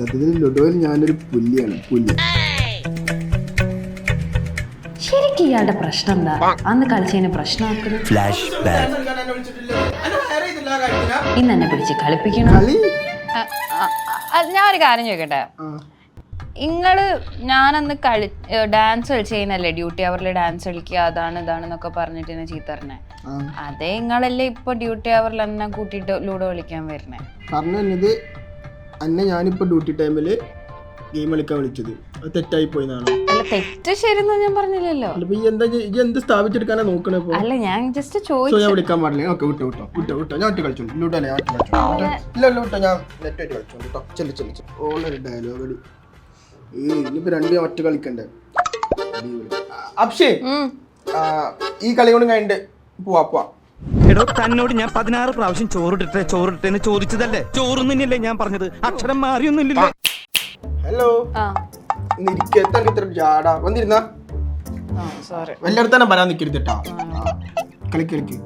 സത്യത്തിൽ ലുഡോയിൽ ഞാനൊരു പുല്ലിയാണ്, പുല്ലി. ശരിക്കും ഇയാളുടെ പ്രശ്നം എന്താ? അന്ന് കളിച്ചതിന് പ്രശ്നമാക്കുന്നത്. Flash back. ഇന്ന് എന്നെ പിടിച്ച് കളിപ്പിക്കണം. കളി ഞാൻ ഒരു കാര്യം ചോദിക്കട്ടെ, നിങ്ങള് ഞാനന്ന് ഡാൻസ് കളിച്ചതിനല്ലേ ഡ്യൂട്ടി അവറിൽ ഡാൻസ് കളിക്കുക അതാണ് ഇതാണെന്നൊക്കെ പറഞ്ഞിട്ട് എന്നെ ചീത്ത പറഞ്ഞേ. അതേ നിങ്ങളല്ലേ ഇപ്പൊ ഡ്യൂട്ടി അവറിൽ എന്നെ കൂട്ടിയിട്ട് ലൂഡോ കളിക്കാൻ വരണേ. പറഞ്ഞത് അന്നെ ഞാനിപ്പോ ഡ്യൂട്ടി ടൈമില് ഗെയിം കളിക്കാൻ വിളിച്ചത് അത് തെറ്റായി പോയിന്നാണ്. അല്ല തെറ്റ് ശരിയെന്ന് ഞാൻ പറഞ്ഞില്ലല്ലോ. എന്ത് സ്ഥാപിച്ചെടുക്കാനാ നോക്കണേ? അല്ല ഞാൻ ജസ്റ്റ് ഞാൻ വിളിക്കാൻ പാടില്ല. ഓക്കെ വിട്ടോ ഞാൻ ഒറ്റ കളിച്ചോളൂ. ലൂട്ടോ ഞാൻ ഒറ്റ കളിച്ചോളൂ. ഇല്ല വിട്ടോ, ഞാൻ നെറ്റ് ആയിട്ട് കളിച്ചോളൂ കേട്ടോ. ചെല്ലു ഓളൊരു ഡയലോഗ് അടി. ഇനിയിപ്പോ രണ്ടു ഒറ്റ കളിക്കണ്ടേ? അക്ഷേ ഈ കളി കൊണ്ട് കഴിഞ്ഞിട്ട് പോവാ. എടോ തന്നോട് ഞാൻ 16 പ്രാവശ്യം ചോറിട്ടെ എന്ന് ചോദിച്ചതല്ലേ? ചോറൊന്നുമില്ലേ ഞാൻ പറഞ്ഞത്? അക്ഷരം മാറിയൊന്നുമില്ലല്ലോ. ഹലോ, ഇത്ര ജാടാ വന്നിരുന്ന സോറി വല്ലയിടത്തന്നെ പറയാൻ നിൽക്കരുത് കേട്ടാ. കളിക്ക്